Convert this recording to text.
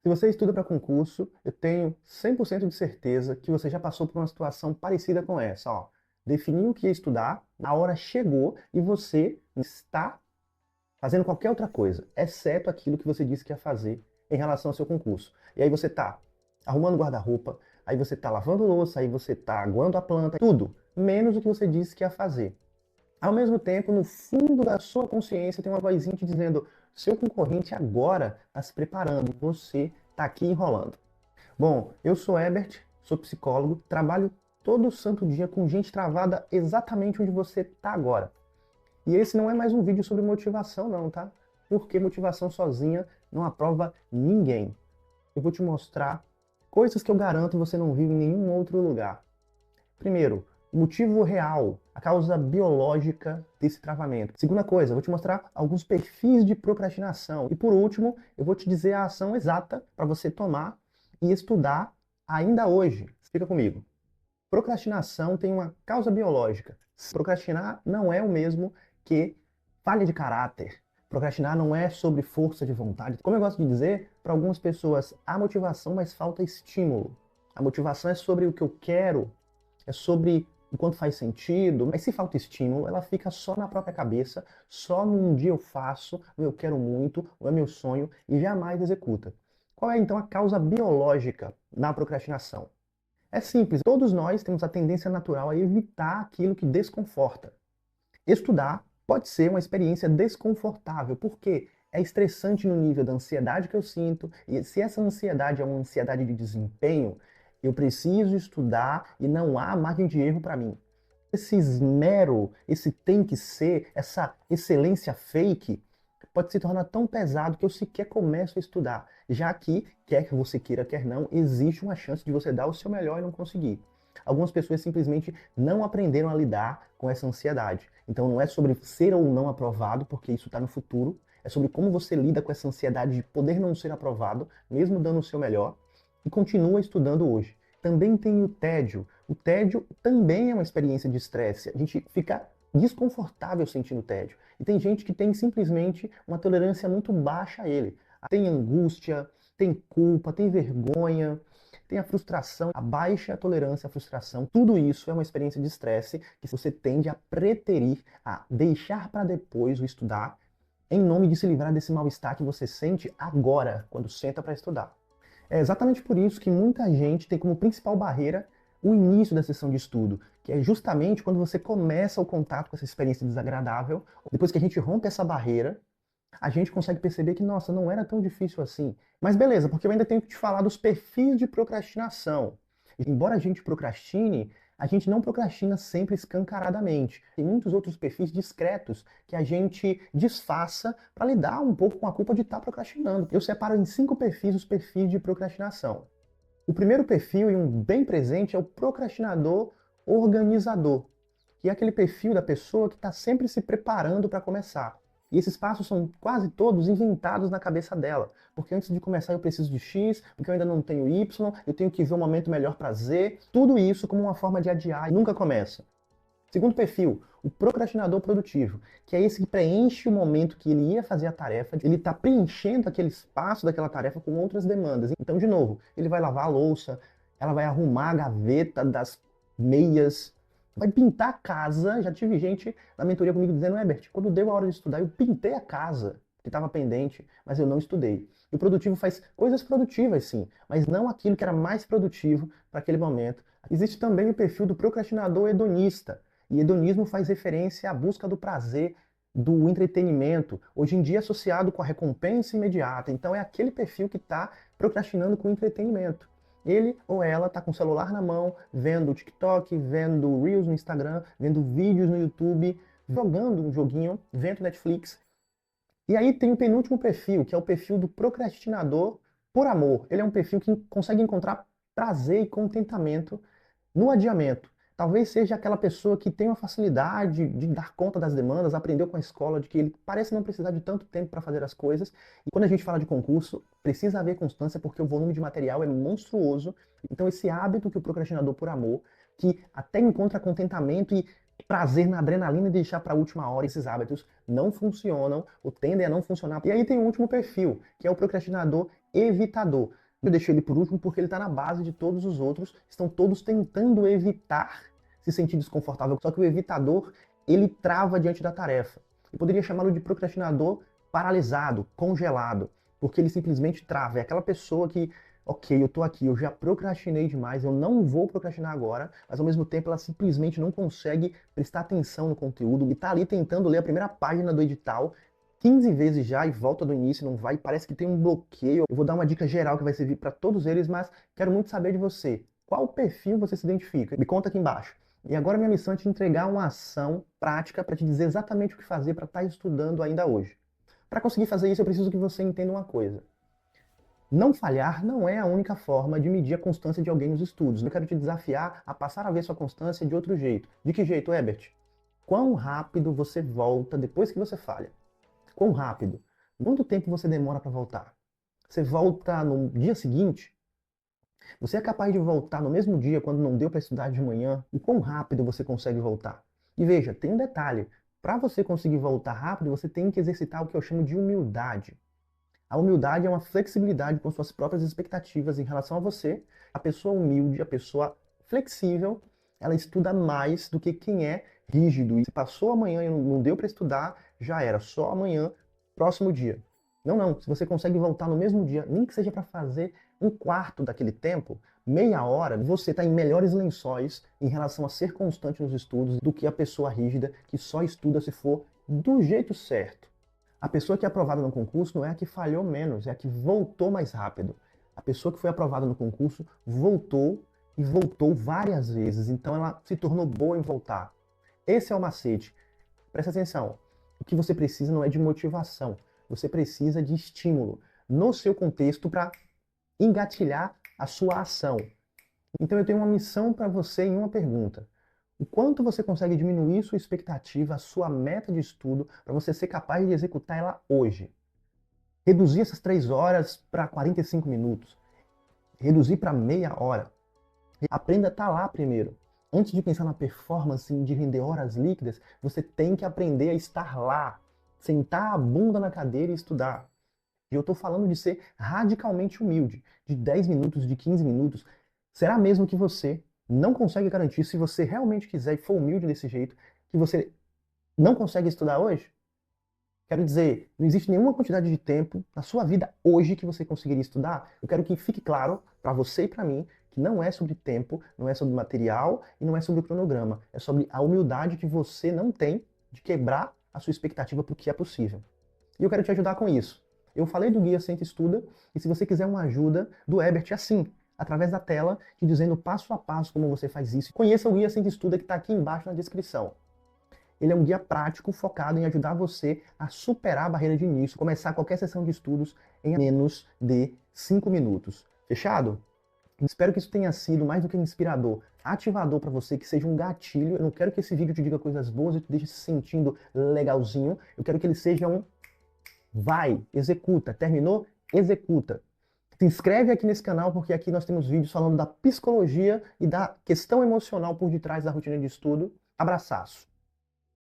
Se você estuda para concurso, eu tenho 100% de certeza que você já passou por uma situação parecida com essa, ó. Definiu o que ia estudar, a hora chegou e você está fazendo qualquer outra coisa, exceto aquilo que você disse que ia fazer em relação ao seu concurso. E aí você está arrumando guarda-roupa, aí você está lavando louça, aí você está aguando a planta, tudo, menos o que você disse que ia fazer. Ao mesmo tempo, no fundo da sua consciência tem uma vozinha te dizendo: seu concorrente agora está se preparando, você está aqui enrolando. Bom, eu sou Herbert, sou psicólogo, trabalho todo santo dia com gente travada exatamente onde você está agora. E esse não é mais um vídeo sobre motivação não, tá? Porque motivação sozinha não aprova ninguém. Eu vou te mostrar coisas que eu garanto você não viu em nenhum outro lugar. Primeiro, o motivo real, a causa biológica desse travamento. Segunda coisa, eu vou te mostrar alguns perfis de procrastinação. E por último, eu vou te dizer a ação exata para você tomar e estudar ainda hoje. Fica comigo. Procrastinação tem uma causa biológica. Procrastinar não é o mesmo que falha de caráter. Procrastinar não é sobre força de vontade. Como eu gosto de dizer, para algumas pessoas há motivação, mas falta estímulo. A motivação é sobre o que eu quero, é sobre o quanto faz sentido, mas se falta estímulo, ela fica só na própria cabeça, só num dia eu faço, eu quero muito, ou é meu sonho, e jamais executa. Qual é então a causa biológica na procrastinação? É simples, todos nós temos a tendência natural a evitar aquilo que desconforta. Estudar pode ser uma experiência desconfortável, porque é estressante no nível da ansiedade que eu sinto, e se essa ansiedade é uma ansiedade de desempenho, eu preciso estudar e não há margem de erro para mim. Esse esmero, esse tem que ser, essa excelência fake, pode se tornar tão pesado que eu sequer começo a estudar, já que, quer que você queira, quer não, existe uma chance de você dar o seu melhor e não conseguir. Algumas pessoas simplesmente não aprenderam a lidar com essa ansiedade. Então não é sobre ser ou não aprovado, porque isso está no futuro, é sobre como você lida com essa ansiedade de poder não ser aprovado, mesmo dando o seu melhor, e continua estudando hoje. Também tem o tédio. O tédio também é uma experiência de estresse. A gente fica desconfortável sentindo tédio. E tem gente que tem simplesmente uma tolerância muito baixa a ele. Tem angústia, tem culpa, tem vergonha, tem a frustração, a baixa tolerância à frustração. Tudo isso é uma experiência de estresse que você tende a preterir, a deixar para depois o estudar, em nome de se livrar desse mal-estar que você sente agora, quando senta para estudar. É exatamente por isso que muita gente tem como principal barreira o início da sessão de estudo, que é justamente quando você começa o contato com essa experiência desagradável. Depois que a gente rompe essa barreira, a gente consegue perceber que, nossa, não era tão difícil assim. Mas beleza, porque eu ainda tenho que te falar dos perfis de procrastinação. Embora a gente procrastine, a gente não procrastina sempre escancaradamente. Tem muitos outros perfis discretos que a gente disfarça para lidar um pouco com a culpa de estar procrastinando. Eu separo em 5 perfis os perfis de procrastinação. O primeiro perfil, e um bem presente, é o procrastinador organizador, que é aquele perfil da pessoa que está sempre se preparando para começar. E esses passos são quase todos inventados na cabeça dela. Porque antes de começar eu preciso de X, porque eu ainda não tenho Y, eu tenho que ver um momento melhor para Z. Tudo isso como uma forma de adiar e nunca começa. Segundo perfil, o procrastinador produtivo, que é esse que preenche o momento que ele ia fazer a tarefa, ele está preenchendo aquele espaço daquela tarefa com outras demandas. Então, de novo, ele vai lavar a louça, ela vai arrumar a gaveta das meias, vai pintar a casa. Já tive gente na mentoria comigo dizendo: Herbert, quando deu a hora de estudar, eu pintei a casa, que estava pendente, mas eu não estudei. E o produtivo faz coisas produtivas, sim, mas não aquilo que era mais produtivo para aquele momento. Existe também o perfil do procrastinador hedonista. E hedonismo faz referência à busca do prazer, do entretenimento, hoje em dia associado com a recompensa imediata. Então é aquele perfil que está procrastinando com entretenimento. Ele ou ela está com o celular na mão, vendo o TikTok, vendo Reels no Instagram, vendo vídeos no YouTube, jogando um joguinho, vendo Netflix. E aí tem o penúltimo perfil, que é o perfil do procrastinador por amor. Ele é um perfil que consegue encontrar prazer e contentamento no adiamento. Talvez seja aquela pessoa que tem uma facilidade de dar conta das demandas, aprendeu com a escola de que ele parece não precisar de tanto tempo para fazer as coisas. E quando a gente fala de concurso, precisa haver constância porque o volume de material é monstruoso. Então esse hábito que o procrastinador por amor, que até encontra contentamento e prazer na adrenalina e deixar para a última hora. Esses hábitos não funcionam ou tendem a não funcionar. E aí tem o último perfil, que é o procrastinador evitador. Eu deixei ele por último porque ele está na base de todos os outros, estão todos tentando evitar se sentir desconfortável. Só que o evitador, ele trava diante da tarefa. Eu poderia chamá-lo de procrastinador paralisado, congelado, porque ele simplesmente trava. É aquela pessoa que, ok, eu tô aqui, eu já procrastinei demais, eu não vou procrastinar agora, mas ao mesmo tempo ela simplesmente não consegue prestar atenção no conteúdo e tá ali tentando ler a primeira página do edital 15 vezes já e volta do início, não vai, parece que tem um bloqueio. Eu vou dar uma dica geral que vai servir para todos eles, mas quero muito saber de você. Qual perfil você se identifica? Me conta aqui embaixo. E agora minha missão é te entregar uma ação prática para te dizer exatamente o que fazer para estar estudando ainda hoje. Para conseguir fazer isso, eu preciso que você entenda uma coisa. Não falhar não é a única forma de medir a constância de alguém nos estudos. Eu quero te desafiar a passar a ver sua constância de outro jeito. De que jeito, Herbert? Quão rápido você volta depois que você falha? Quão rápido? Quanto tempo você demora para voltar? Você volta no dia seguinte? Você é capaz de voltar no mesmo dia quando não deu para estudar de manhã? E quão rápido você consegue voltar? E veja, tem um detalhe. Para você conseguir voltar rápido, você tem que exercitar o que eu chamo de humildade. A humildade é uma flexibilidade com suas próprias expectativas em relação a você. A pessoa humilde, a pessoa flexível, ela estuda mais do que quem é rígido. E se passou amanhã e não deu para estudar, já era. Só amanhã, próximo dia. Não, não. Se você consegue voltar no mesmo dia, nem que seja para fazer um quarto daquele tempo, meia hora, você está em melhores lençóis em relação a ser constante nos estudos do que a pessoa rígida que só estuda se for do jeito certo. A pessoa que é aprovada no concurso não é a que falhou menos, é a que voltou mais rápido. A pessoa que foi aprovada no concurso voltou e voltou várias vezes, então ela se tornou boa em voltar. Esse é o macete. Presta atenção. O que você precisa não é de motivação, você precisa de estímulo no seu contexto para engatilhar a sua ação. Então eu tenho uma missão para você em uma pergunta. O quanto você consegue diminuir sua expectativa, a sua meta de estudo, para você ser capaz de executar ela hoje? Reduzir essas 3 horas para 45 minutos. Reduzir para meia hora. Aprenda a estar lá primeiro. Antes de pensar na performance de render horas líquidas, você tem que aprender a estar lá. Sentar a bunda na cadeira e estudar. E eu estou falando de ser radicalmente humilde. De 10 minutos, de 15 minutos. Será mesmo que você não consegue garantir, se você realmente quiser e for humilde desse jeito, que você não consegue estudar hoje? Quero dizer, não existe nenhuma quantidade de tempo na sua vida hoje que você conseguiria estudar. Eu quero que fique claro para você e para mim que não é sobre tempo, não é sobre material e não é sobre cronograma. É sobre a humildade que você não tem de quebrar a sua expectativa para o que é possível. E eu quero te ajudar com isso. Eu falei do Guia Senta e Estuda, e se você quiser uma ajuda do Herbert, é assim, através da tela, te dizendo passo a passo como você faz isso. Conheça o Guia Senta e Estuda que está aqui embaixo na descrição. Ele é um guia prático focado em ajudar você a superar a barreira de início, começar qualquer sessão de estudos em menos de 5 minutos. Fechado? Espero que isso tenha sido mais do que inspirador, ativador para você, que seja um gatilho. Eu não quero que esse vídeo te diga coisas boas e te deixe se sentindo legalzinho. Eu quero que ele seja um vai, executa. Terminou? Executa. Se inscreve aqui nesse canal, porque aqui nós temos vídeos falando da psicologia e da questão emocional por detrás da rotina de estudo. Abraçaço!